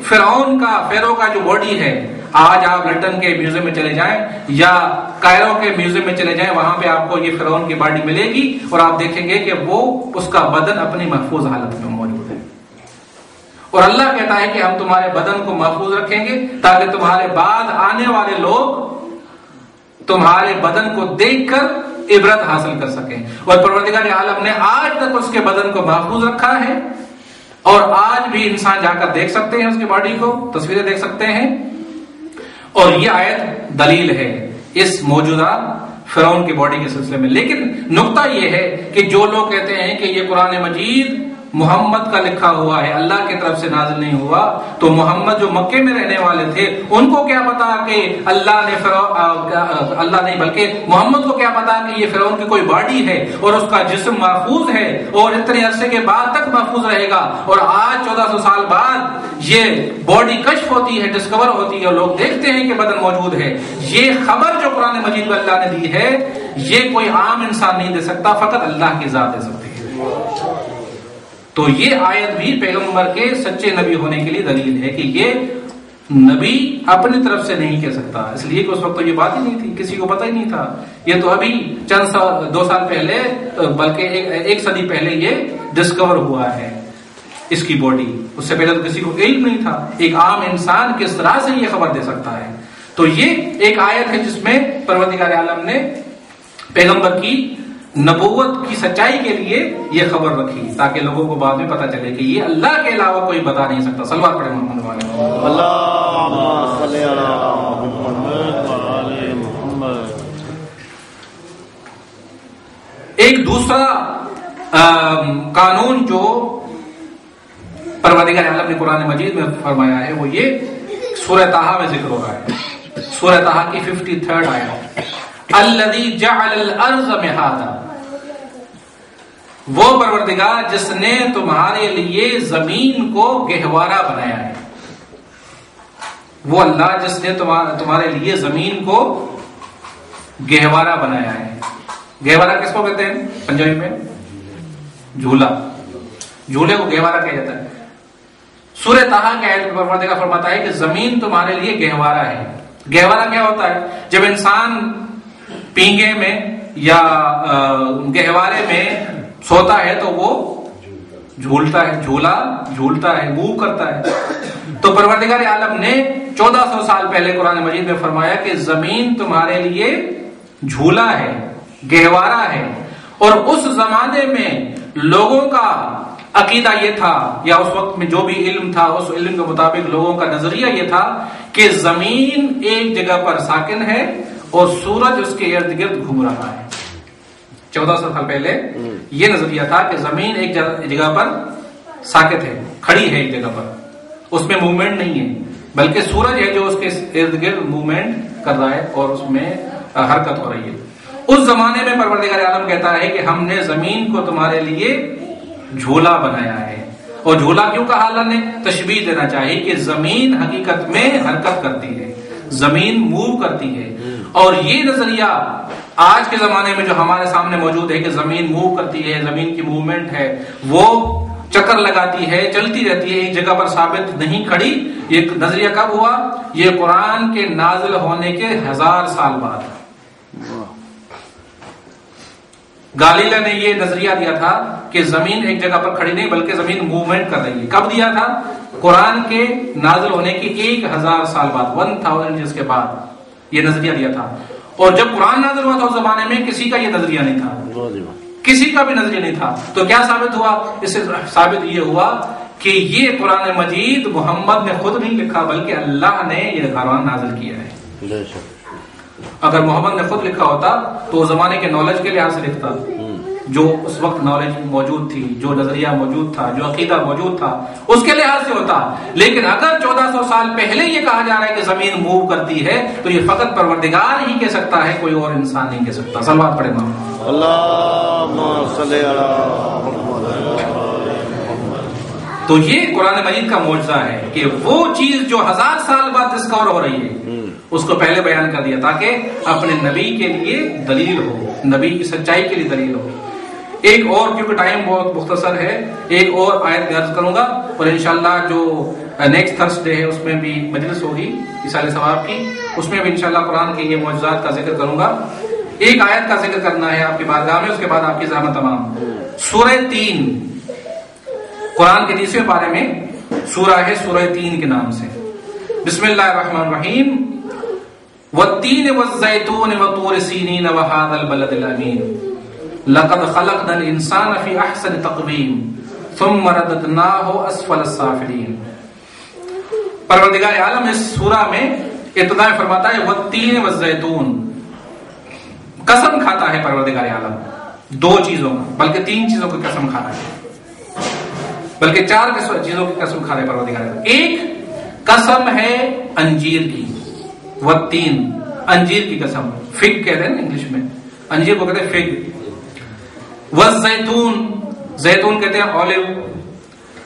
Speaker 1: فرعون کا، فیرو کا جو باڈی ہے، آج آپ لنڈن کے میوزیم میں چلے جائیں یا کائرو کے میوزیم میں چلے جائیں، وہاں پہ آپ کو یہ فرعون کی باڈی ملے گی اور آپ دیکھیں گے کہ وہ اس کا بدن اپنی محفوظ حالت میں موجود ہے۔ اور اللہ کہتا ہے کہ ہم تمہارے بدن کو محفوظ رکھیں گے تاکہ تمہارے بعد آنے والے لوگ تمہارے بدن کو دیکھ کر عبرت حاصل کر سکیں۔ اور پروردگار عالم نے آج تک اس کے بدن کو محفوظ رکھا ہے، اور آج بھی انسان جا کر دیکھ سکتے ہیں اس کی باڈی کو، تصویریں دیکھ سکتے ہیں۔ اور یہ آیت دلیل ہے اس موجودہ فرعون کی باڈی کے سلسلے میں۔ لیکن نقطہ یہ ہے کہ جو لوگ کہتے ہیں کہ یہ قرآن مجید محمد کا لکھا ہوا ہے، اللہ کی طرف سے نازل نہیں ہوا، تو محمد جو مکے میں رہنے والے تھے ان کو کیا پتا کہ اللہ نہیں بلکہ محمد کو کیا پتا کہ یہ فرعون کی کوئی باڈی ہے اور اس کا جسم محفوظ ہے اور اتنے عرصے کے بعد تک محفوظ رہے گا۔ اور آج 1400 سال بعد یہ باڈی کشف ہوتی ہے، ڈسکور ہوتی ہے اور لوگ دیکھتے ہیں کہ بدن موجود ہے۔ یہ خبر جو قرآن مجید میں اللہ نے دی ہے، یہ کوئی عام انسان نہیں دے سکتا، فقط اللہ کی ذات دے سکتی ہے۔ تو یہ آیت بھی پیغمبر کے سچے نبی ہونے کے لیے دلیل ہے کہ یہ نبی اپنی طرف سے نہیں کہہ سکتا، اس لیے کہ اس وقت تو یہ بات ہی نہیں تھی، کسی کو پتہ ہی نہیں تھا۔ یہ تو ابھی چند سال، 2 سال پہلے، بلکہ ایک صدی پہلے یہ ڈسکور ہوا ہے اس کی باڈی، اس سے پہلے تو کسی کو علم نہیں تھا۔ ایک عام انسان کس طرح سے یہ خبر دے سکتا ہے؟ تو یہ ایک آیت ہے جس میں پروردگار عالم نے پیغمبر کی نبوت کی سچائی کے لیے یہ خبر رکھی تاکہ لوگوں کو بعد میں پتہ چلے کہ یہ اللہ کے علاوہ کوئی بتا نہیں سکتا۔ صلوات پڑھیں محمد والے
Speaker 2: اللہم صلی علی محمد وعلی محمد۔
Speaker 1: ایک دوسرا قانون جو پروردگار عالم نے قرآن مجید میں فرمایا ہے وہ یہ سورہ طٰہٰ میں ذکر ہو رہا ہے، سورہ طٰہٰ کی 53 آیت، الذی جعل الارض مہادا، وہ پروردگار جس نے تمہارے لیے زمین کو گہوارہ بنایا ہے۔ وہ اللہ جس نے تمہارے لیے زمین کو گہوارہ بنایا ہے۔ گہوارہ کس کو کہتے ہیں پنجابی میں؟ جھولا، جھولے کو گہوارہ کہا جاتا ہے۔ سورہ طٰہٰ کی آیت میں پروردگار فرماتا ہے کہ زمین تمہارے لیے گہوارہ ہے۔ گہوارہ کیا ہوتا ہے؟ جب انسان پینگے میں یا گہوارے میں سوتا ہے تو وہ جھولتا ہے، جھولا جھولتا ہے، موو کرتا ہے۔ تو پروردگار عالم نے 1400 سال پہلے قرآن مجید میں فرمایا کہ زمین تمہارے لیے جھولا ہے، گہوارہ ہے۔ اور اس زمانے میں لوگوں کا عقیدہ یہ تھا، یا اس وقت میں جو بھی علم تھا اس علم کے مطابق لوگوں کا نظریہ یہ تھا کہ زمین ایک جگہ پر ساکن ہے اور سورج اس کے ارد گرد گھوم رہا ہے۔ 1400 سال پہلے یہ نظریہ تھا کہ زمین ایک جگہ پر ساکت ہے، کھڑی ہے ایک جگہ پر، اس میں موومنٹ نہیں ہے، بلکہ سورج ہے جو اس کے ارد گرد موومنٹ کر رہا ہے اور اس میں حرکت ہو رہی ہے۔ اس زمانے میں پروردگار عالم کہتا ہے کہ ہم نے زمین کو تمہارے لیے جھولا بنایا ہے۔ اور جھولا کیوں کہا اللہ نے؟ تشبیہ دینا چاہیے کہ زمین حقیقت میں حرکت کرتی ہے، زمین موو کرتی ہے۔ اور یہ نظریہ آج کے زمانے میں جو ہمارے سامنے موجود ہے کہ زمین موو کرتی ہے، زمین کی موومنٹ ہے، وہ چکر لگاتی ہے، چلتی رہتی ہے، ایک جگہ پر ثابت نہیں کھڑی، یہ نظریہ کب ہوا؟ یہ قرآن کے نازل ہونے کے 1000 سال بعد۔ گالیلے نے یہ نظریہ دیا تھا کہ زمین ایک جگہ پر کھڑی نہیں بلکہ زمین موومنٹ کر رہی ہے۔ کب دیا تھا؟ قرآن کے نازل ہونے کے 1000 سال بعد، 1000 ایئرز کے بعد یہ نظریہ دیا تھا۔ اور جب قرآن نازل ہوا تھا اس زمانے میں کسی کا یہ نظریہ نہیں تھا، کسی کا بھی نظریہ نہیں تھا۔ تو کیا ثابت ہوا؟ اس سے ثابت یہ ہوا کہ یہ قرآن مجید محمد نے خود نہیں لکھا بلکہ اللہ نے یہ قرآن نازل کیا ہے۔ اگر محمد نے خود لکھا ہوتا تو اس زمانے کے نالج کے لحاظ سے لکھتا، جو اس وقت نالج موجود تھی، جو نظریہ موجود تھا، جو عقیدہ موجود تھا، اس کے لحاظ سے ہوتا۔ لیکن اگر 1400 سال پہلے یہ کہا جا رہا ہے کہ زمین موو کرتی ہے تو یہ فقط پروردگار ہی کہہ سکتا ہے، کوئی اور انسان نہیں کہہ سکتا۔ صلوات پڑھیں محمد۔
Speaker 2: اللہم صلی علی محمد۔
Speaker 1: تو یہ قرآن مجید کا معجزہ ہے کہ وہ چیز جو 1000 سال بعد ڈسکور ہو رہی ہے اس کو پہلے بیان کر دیا تاکہ اپنے نبی کے لیے دلیل ہو، نبی کی سچائی کے لیے دلیل ہو۔ ایک اور، کیونکہ ٹائم بہت مختصر ہے، ایک اور آیت درج کروں گا اور انشاءاللہ جو نیکسٹ تھرسڈے ہے اس میں بھی مجلس ہوگی ایصال ثواب کی، اس میں بھی انشاءاللہ قرآن کے یہ معجزات کا ذکر کروں گا۔ ایک آیت کا ذکر کرنا ہے آپ کی بارگاہ میں، اس کے بعد آپ کی زحمت تمام۔ سورہ 3 قرآن کے 30ویں پارے میں سورہ ہے، سورہ 3 کے نام سے۔ بسم اللہ الرحمن الرحیم۔ والتین والزیتون وطور سینین وہذا البلد الامین لقد خلقنا الانسان فی احسن تقویم ثم رددناہ اسفل السافلین۔ پروردگار عالم اس سورہ میں ابتدا میں فرماتا ہے والتین والزیتون، قسم کھاتا ہے پروردگار عالم 2 چیزوں کا، بلکہ 3 چیزوں کی قسم کھا رہا ہے، بلکہ 4 چیزوں کی قسم کھا رہے پروردگار عالم۔ ایک قسم ہے انجیر کی، والتین انجیر کی قسم، فگ کہتے ہیں نا انگلش میں، انجیر کو کہتے ہیں فگ۔ والزیتون، زیتون کہتے ہیں اولیو۔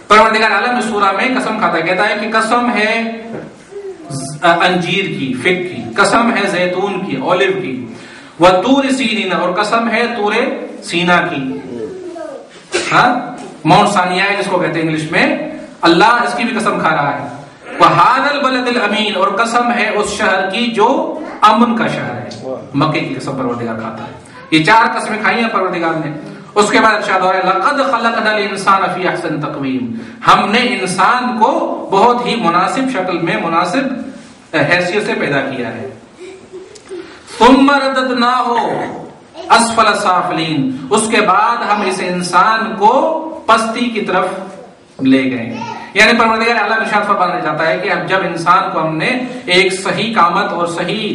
Speaker 1: پروردگار عالم اس سورہ میں قسم کھاتا ہے، کہتا ہے کہ قسم ہے انجیر کی، فگ کی، قسم ہے زیتون کی، اولیو کی، وطور سینین، اور قسم ہے طور سینا کی، ہاں ماؤنٹ سانیہ جس کو کہتے ہیں انگلش میں، اللہ اس کی بھی قسم کھا رہا ہے۔ وَهَذَا الْبَلَدِ الْأَمِينَ، اور قسم ہے اس شہر کی جو امن کا شہر ہے، مکے کی قسم پروردگار کھاتا ہے۔ یہ 4 قسمیں کھائی ہیں پروردگار نے۔ اس کے بعد ارشاد ہو رہا ہے لَقَدْ خَلَقْنَا الْإِنسَانَ فِي أَحْسَنِ تَقْوِيمٍ، ہم نے انسان کو بہت ہی مناسب شکل میں، مناسب حیثیت سے پیدا کیا ہے۔ ثُمَّ رَدَدْنَاهُ اسفل السافلین، اس کے بعد ہم اس انسان کو پستی کی طرف لے گئے۔ یعنی پروردگار اللہ ارشاد فرمانا چاہتا ہے کہ اب جب انسان کو ہم نے ایک صحیح قامت اور صحیح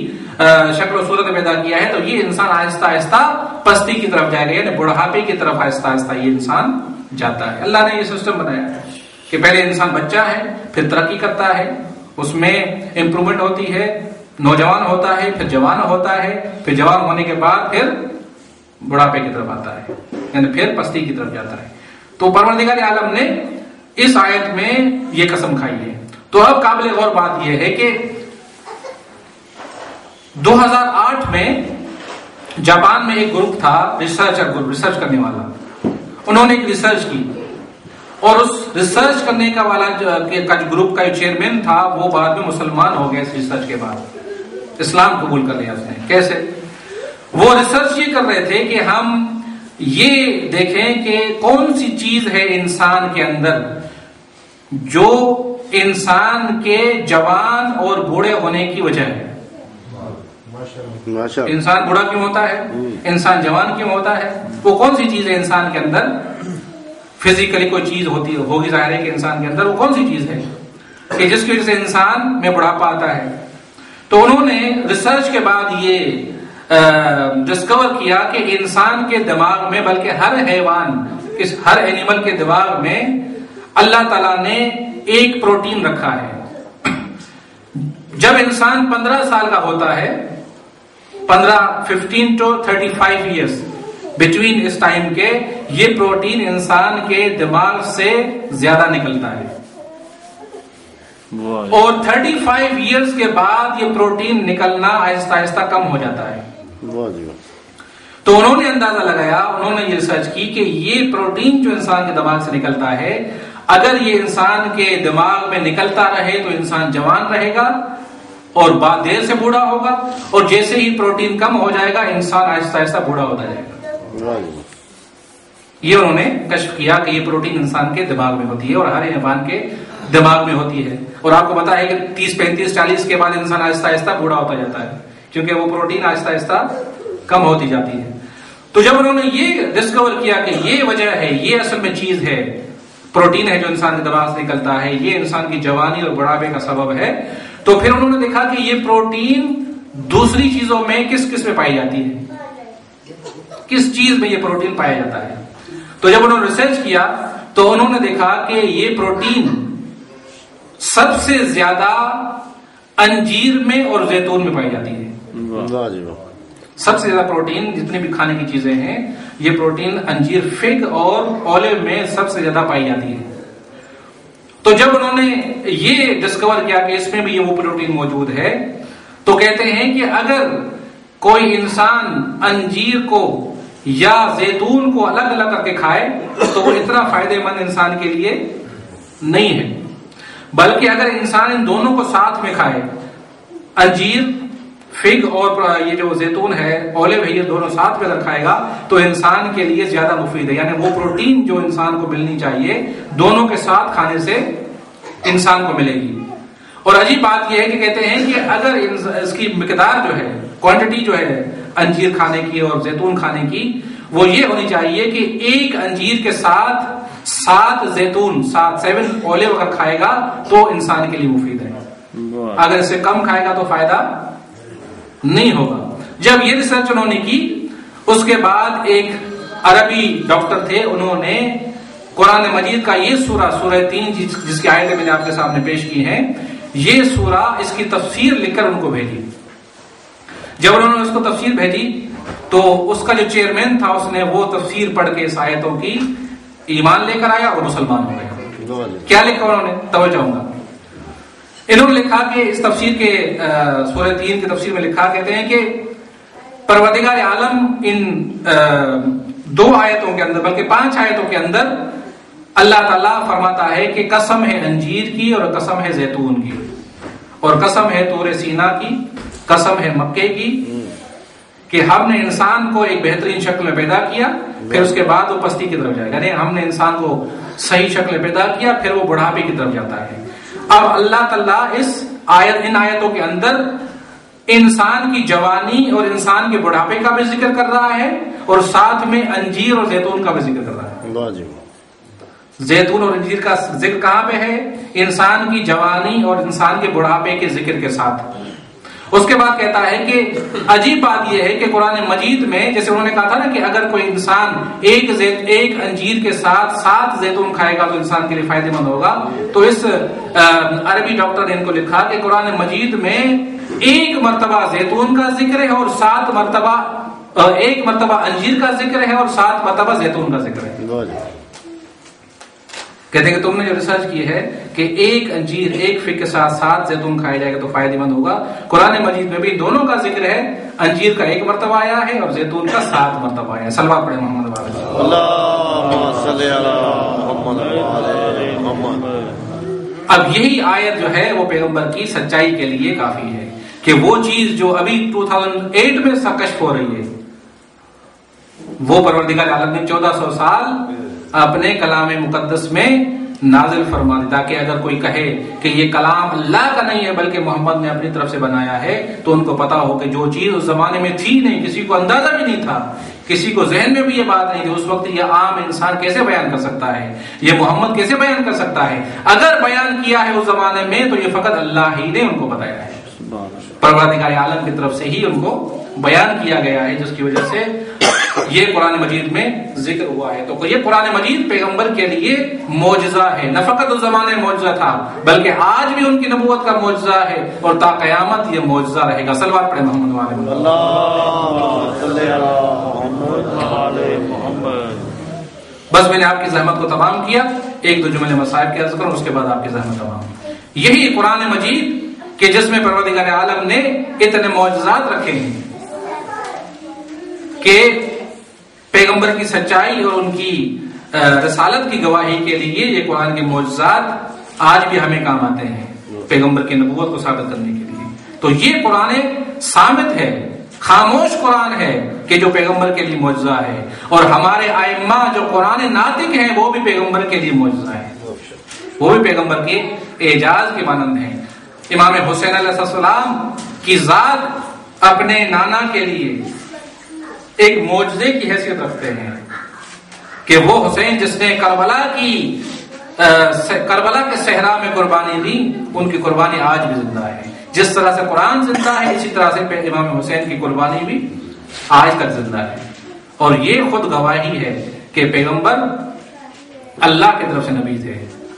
Speaker 1: شکل و صورت پیدا کیا ہے تو یہ انسان آہستہ آہستہ پستی کی طرف جائے گا، یعنی بڑھاپے کی طرف آہستہ آہستہ یہ انسان جاتا ہے۔ اللہ نے یہ سسٹم بنایا ہے کہ پہلے انسان بچہ ہے، پھر ترقی کرتا ہے، اس میں امپرومنٹ ہوتی ہے، نوجوان ہوتا ہے، پھر جوان ہوتا ہے، پھر جوان ہونے کے بعد پھر بڑھاپے کی طرف آتا ہے، یعنی پھر پستی کی طرف جاتا ہے۔ تو پروردگار عالم نے اس آیت میں یہ قسم کھائی ہے۔ تو اب قابل غور بات یہ ہے کہ 2008 میں جاپان میں ایک گروپ تھا، ریسرچر گروپ، ریسرچ کرنے والا، انہوں نے ایک ریسرچ کی اور اس ریسرچ کرنے کا والا جو گروپ کا چیئرمین تھا وہ بعد میں مسلمان ہو گیا۔ اس ریسرچ کے بعد اسلام قبول کر لیا اس نے۔ کیسے؟ وہ ریسرچ یہ کر رہے تھے کہ ہم یہ دیکھیں کہ کون سی چیز ہے انسان کے اندر جو انسان کے جوان اور بوڑھے ہونے کی وجہ ہے۔ انسان بوڑھا کیوں ہوتا ہے، انسان جوان کیوں ہوتا ہے، وہ کون سی چیز ہے انسان کے اندر، فزیکلی کوئی چیز ہوتی ہوگی ظاہر ہے کہ انسان کے اندر وہ کون سی چیز ہے کہ جس کی وجہ سے انسان میں بڑھاپا آتا ہے۔ تو انہوں نے ریسرچ کے بعد یہ ڈسکور کیا کہ انسان کے دماغ میں، بلکہ ہر حیوان، ہر اینیمل کے دماغ میں اللہ تعالیٰ نے ایک پروٹین رکھا ہے۔ جب انسان 15 سال کا ہوتا ہے، 15 to 35 ایئرس بٹوین اس ٹائم کے، یہ پروٹین انسان کے دماغ سے زیادہ نکلتا ہے، اور 35 ایئرس کے بعد یہ پروٹین نکلنا آہستہ آہستہ کم ہو جاتا ہے۔ تو انہوں نے اندازہ لگایا، انہوں نے یہ ریسرچ کی کہ یہ پروٹین جو انسان کے دماغ سے نکلتا ہے، اگر یہ انسان کے دماغ میں نکلتا رہے تو انسان جوان رہے گا اور بعد دیر سے بوڑھا ہوگا، اور جیسے ہی پروٹین کم ہو جائے گا انسان آہستہ آہستہ بوڑھا ہوتا جائے گا۔ یہ انہوں نے کشف کیا کہ یہ پروٹین انسان کے دماغ میں ہوتی ہے اور ہر حیوان کے دماغ میں ہوتی ہے، اور آپ کو پتا ہے کہ 30 35 40 کے بعد انسان آہستہ آہستہ بوڑھا ہوتا جاتا ہے کیونکہ وہ پروٹین آہستہ آہستہ کم ہوتی جاتی ہے۔ تو جب انہوں نے یہ ڈسکور کیا کہ یہ وجہ ہے، یہ اصل میں چیز ہے، پروٹین ہے جو انسان کے دماغ سے نکلتا ہے، یہ انسان کی جوانی اور بڑھاپے کا سبب ہے، تو پھر انہوں نے دیکھا کہ یہ پروٹین دوسری چیزوں میں کس میں پائی جاتی ہے، کس چیز میں یہ پروٹین پایا جاتا ہے۔ تو جب انہوں نے ریسرچ کیا تو انہوں نے دیکھا کہ یہ پروٹین سب سے زیادہ انجیر میں اور زیتون میں پائی جاتی ہے۔ سب سے زیادہ پروٹین جتنی بھی کھانے کی چیزیں ہیں، یہ پروٹین انجیر، فگ اور اولیو میں سب سے زیادہ پائی جاتی ہے۔ تو جب انہوں نے یہ ڈسکور کیا کہ اس میں بھی وہ پروٹین موجود ہے تو کہتے ہیں کہ اگر کوئی انسان انجیر کو یا زیتون کو الگ الگ کر کے کھائے تو وہ اتنا فائدہ مند انسان کے لیے نہیں ہے، بلکہ اگر انسان ان دونوں کو ساتھ میں کھائے، انجیر فگ اور یہ جو زیتون ہے اولیو ہے، یہ دونوں ساتھ میں اگر کھائے گا تو انسان کے لیے زیادہ مفید ہے، یعنی وہ پروٹین جو انسان کو ملنی چاہیے دونوں کے ساتھ کھانے سے انسان کو ملے گی۔ اور عجیب بات یہ ہے کہ کہتے ہیں کہ اگر اس کی مقدار جو ہے، کوانٹٹی جو ہے انجیر کھانے کی اور زیتون کھانے کی، وہ یہ ہونی چاہیے کہ ایک انجیر کے ساتھ 7 زیتون 7 اولیو اگر کھائے گا تو انسان کے لیے مفید ہے، اگر اس سے کم کھائے گا تو فائدہ نہیں ہوگا۔ جب یہ ریسرچ انہوں نے کی اس کے بعد ایک عربی ڈاکٹر تھے، انہوں نے قرآن مجید کا یہ سورہ 3 جس کی آیتیں میں نے آپ کے سامنے پیش کی ہیں، یہ سورہ اس کی تفسیر لکھ کر ان کو بھیجی۔ جب انہوں نے اس کو تفسیر بھیجی تو اس کا جو چیئرمین تھا اس نے وہ تفسیر پڑھ کے اس آیتوں کی ایمان لے کر آیا اور مسلمان ہو گیا۔ کیا لکھا انہوں نے؟ توجہ ہوں گا، انہوں نے لکھا کہ اس تفسیر کے سورہ 3 کی تفسیر میں لکھا، کہتے ہیں کہ پروردگار عالم ان 2 آیتوں کے اندر بلکہ 5 آیتوں کے اندر اللہ تعالیٰ فرماتا ہے کہ قسم ہے انجیر کی اور قسم ہے زیتون کی اور قسم ہے طور سینا کی، قسم ہے مکے کی، کہ ہم نے انسان کو ایک بہترین شکل میں پیدا کیا پھر اس کے بعد وہ پستی کی طرف جائے گا، یعنی ہم نے انسان کو صحیح شکل میں پیدا کیا پھر وہ بڑھاپے کی طرف جاتا ہے۔ اب اللہ تعالیٰ ان آیتوں کے اندر انسان کی جوانی اور انسان کے بڑھاپے کا بھی ذکر کر رہا ہے اور ساتھ میں انجیر اور زیتون کا بھی ذکر کر رہا ہے۔ زیتون اور انجیر کا ذکر کہاں پہ ہے؟ انسان کی جوانی اور انسان کے بڑھاپے کے ذکر کے ساتھ۔ اس کے بعد کہتا ہے کہ عجیب بات یہ ہے کہ قرآن مجید میں جیسے انہوں نے کہا تھا نا کہ اگر کوئی انسان ایک انجیر کے ساتھ 7 زیتون کھائے گا تو انسان کے لیے فائدہ مند ہوگا، تو اس عربی ڈاکٹر نے ان کو لکھا کہ قرآن مجید میں 1 مرتبہ زیتون کا ذکر ہے اور 1 مرتبہ انجیر کا ذکر ہے اور 7 مرتبہ زیتون کا ذکر ہے۔ کہتے ہیں کہ تم نے جو ریسرچ کی ہے کہ ایک انجیر ایک فگ کے ساتھ 7 زیتون کھائے جائے گا تو فائدہ مند ہوگا، قرآن مجید میں بھی دونوں کا ذکر ہے، انجیر کا 1 مرتبہ آیا ہے اور زیتون کا 7 مرتبہ آیا ہے۔ صلوات پڑھیں محمد
Speaker 2: اللہم صلی علی محمد۔
Speaker 1: اب یہی آیت جو ہے وہ پیغمبر کی سچائی کے لیے کافی ہے کہ وہ چیز جو ابھی 2008 میں کشف ہو رہی ہے وہ پروردگار عالم نے 1400 سال اپنے کلام مقدس میں نازل فرما دی، تاکہ اگر کوئی کہے کہ یہ کلام اللہ کا نہیں ہے بلکہ محمد نے اپنی طرف سے بنایا ہے تو ان کو پتا ہو کہ جو چیز اس زمانے میں تھی نہیں، کسی کو اندازہ بھی نہیں تھا، کسی کو ذہن میں بھی یہ بات نہیں تھی، اس وقت یہ عام انسان کیسے بیان کر سکتا ہے، یہ محمد کیسے بیان کر سکتا ہے؟ اگر بیان کیا ہے اس زمانے میں تو یہ فقط اللہ ہی نے ان کو بتایا ہے، پروردگار عالم کی طرف سے ہی ان کو بیان کیا گیا ہے، جس کی وجہ سے یہ قرآن مجید میں ذکر ہوا ہے۔ تو یہ قرآن مجید پیغمبر کے لیے معجزہ ہے، نہ فقط اس زمانے میں معجزہ تھا بلکہ آج بھی ان کی نبوت کا معجزہ ہے اور تا قیامت یہ معجزہ رہے گا۔ صلوات پڑھیں محمد وعلیہ
Speaker 2: اللہم صلی علی محمد۔
Speaker 1: بس میں نے آپ کی زحمت کو تمام کیا، 1-2 جملے مصائب کی عرض کروں اس کے بعد آپ کی زحمت تمام۔ یہی قرآن مجید کہ جس میں پروردگار عالم نے اتنے معجزات رکھے ہیں کہ پیغمبر کی سچائی اور ان کی رسالت کی گواہی کے لیے یہ قرآن کے معجزات آج بھی ہمیں کام آتے ہیں پیغمبر کی نبوت کو ثابت کرنے کے لیے۔ تو یہ قرآن صامت ہے، خاموش قرآن ہے کہ جو پیغمبر کے لیے معجزہ ہے، اور ہمارے ائمہ جو قرآن ناطق ہیں وہ بھی پیغمبر کے لیے معجزہ ہے، وہ بھی پیغمبر کے اعجاز کے مانند ہیں۔ امام حسین علیہ السلام کی ذات اپنے نانا کے لیے ایک معجزے کی حیثیت رکھتے ہیں کہ وہ حسین جس نے کربلا کے صحرا میں قربانی دی، ان کی قربانی آج بھی زندہ ہے۔ جس طرح سے قرآن زندہ ہے اسی طرح سے امام حسین کی قربانی بھی آج تک زندہ ہے، اور یہ خود گواہی ہے کہ پیغمبر اللہ کی طرف سے نبی تھے،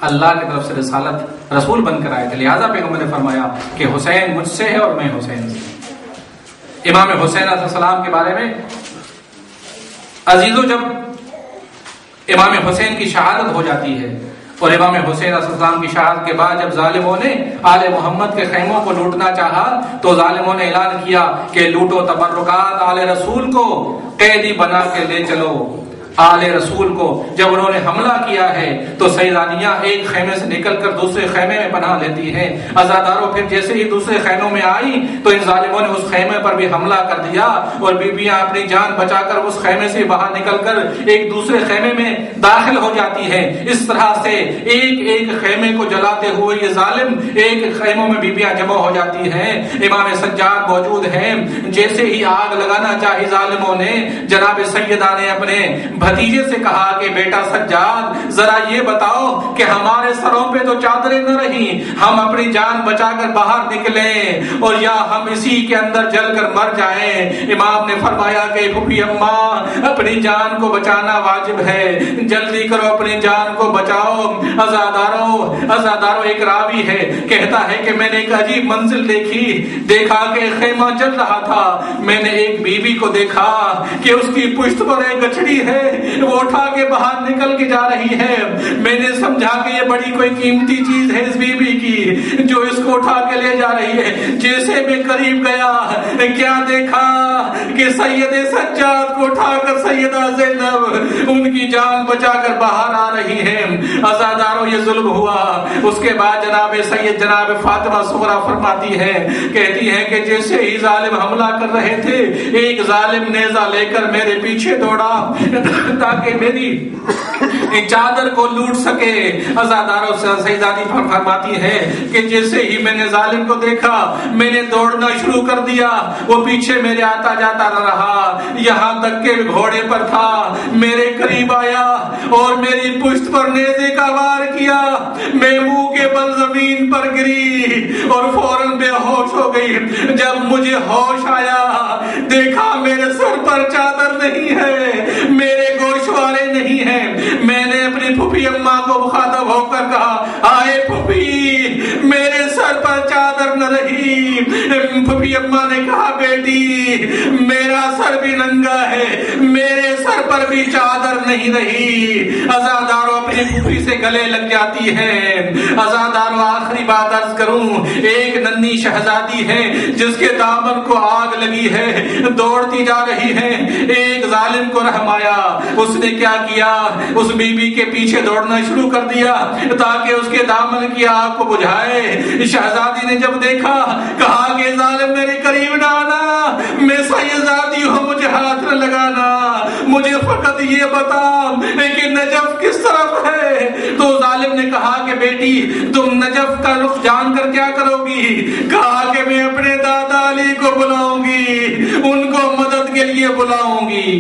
Speaker 1: اللہ کی طرف سے رسالت رسول بن کر آئے تھے، لہذا پیغمبر نے فرمایا کہ حسین مجھ سے ہے اور میں حسین سے۔ امام حسین علیہ السلام کے بارے میں عزیزو، جب امام حسین کی شہادت ہو جاتی ہے، اور امام حسین علیہ السلام کی شہادت کے بعد جب ظالموں نے آل محمد کے خیموں کو لوٹنا چاہا تو ظالموں نے اعلان کیا کہ لوٹو تبرکات، آل رسول کو قیدی بنا کے لے چلو۔ آل رسول کو جب انہوں نے حملہ کیا ہے تو سیدانیہ ایک خیمے سے نکل کر دوسرے خیمے میں پناہ لیتی ہے۔ عزاداروں پھر جیسے ہی دوسرے خیموں میں آئی تو ان ظالموں نے اس خیمے پر بھی حملہ کر دیا اور بیویاں اپنی جان بچا کر اس خیمے سے باہر نکل کر ایک دوسرے خیمے میں داخل ہو جاتی ہے۔ اس طرح سے ایک ایک خیمے کو جلاتے ہوئے یہ ظالم ایک خیموں میں بیویاں جمع ہو جاتی ہیں۔ امام سجاد موجود ہیں، جیسے ہی آگ لگانا چاہی ظالموں نے، جناب سیدہ نے اپنے بھتیجے سے کہا کہ بیٹا سجاد ذرا یہ بتاؤ کہ ہمارے سروں پہ تو چادریں نہ رہی، ہم اپنی جان بچا کر باہر نکلیں اور یا ہم اسی کے اندر جل کر مر جائیں۔ امام نے فرمایا کہ پھوپھی اماں اپنی جان کو بچانا واجب ہے، جلدی کرو اپنی جان کو بچاؤ۔ عزاداروں ایک راوی ہے کہتا ہے کہ میں نے ایک عجیب منزل دیکھا کہ خیمہ جل رہا تھا، میں نے ایک بیوی کو دیکھا کہ اس کی پشت پر ایک گچھڑی ہے، وہ اٹھا کے باہر نکل کے جا رہی ہے۔ میں نے سمجھا کہ یہ بڑی کوئی قیمتی چیز ہے اس بی بی کی جو اس کو اٹھا کے لے جا رہی ہے۔ جیسے میں قریب گیا کیا دیکھا کہ سید سجاد کو اٹھا کر سیدہ زینب ان کی جان بچا کر باہر آ رہی ہے۔ عزاداروں یہ ظلم ہوا۔ اس کے بعد جناب فاطمہ صغرا فرماتی ہے، کہتی ہے کہ جیسے ہی ظالم حملہ کر رہے تھے ایک ظالم نیزہ لے کر میرے پیچھے دوڑا تاکہ میری چادر کو لوٹ سکے۔ عزاداروں سے سیدانی فرماتی ہے کہ جیسے ہی میں نے ظالم کو دیکھا میں نے دوڑنا شروع کر دیا، وہ پیچھے میرے آتا جاتا نہ رہا، یہاں تک کہ گھوڑے پر تھا، میرے قریب آیا اور میری پشت پر نیزے کا وار کیا، میں منہ کے بل زمین پر گری اور فوراً بے ہوش ہو گئی۔ جب مجھے ہوش آیا دیکھا میرے سر پر چادر نہیں ہے، میرے گوشوارے نہیں ہیں۔ میں نے اپنی پھوپھی اماں کو مخاطب ہو کر کہا، آئے پھوپھی میرے سر پر چادر نہ رہی۔ پھوپھی اماں نے کہا، بیٹی میرا سر بھی ننگا ہے، میرے سر پر بھی چادر نہیں رہی۔ عزاداروں اپنی پھوپھی سے گلے لگ جاتی ہیں۔ عزاداروں آخری بات عرض کروں، ایک ننھی شہزادی ہے جس کے دامن کو آگ لگی ہے، دوڑتی جا رہی ہے، ایک ظالم کو رحم آیا، اس نے کیا کیا، اس بی بی کے پیچھے دوڑنا شروع کر دیا تاکہ اس کے دامن کی آگ کو بجھائے۔ شہزادی نے جب دیکھا کہا کہ ظالم میرے قریب نہ آنا، میں سیدزادی ہوں، مجھے ہاتھ نہ لگانا، مجھے فقط یہ بتا کہ نجف کس طرف ہے۔ تو ظالم نے کہا کہ بیٹی تم نجف کا رخ جان کر کیا کرو گی؟ کہا کہ میں اپنے دادا علی کو بلاؤں گی، ان کو مدد کے لیے بلاؤں گی۔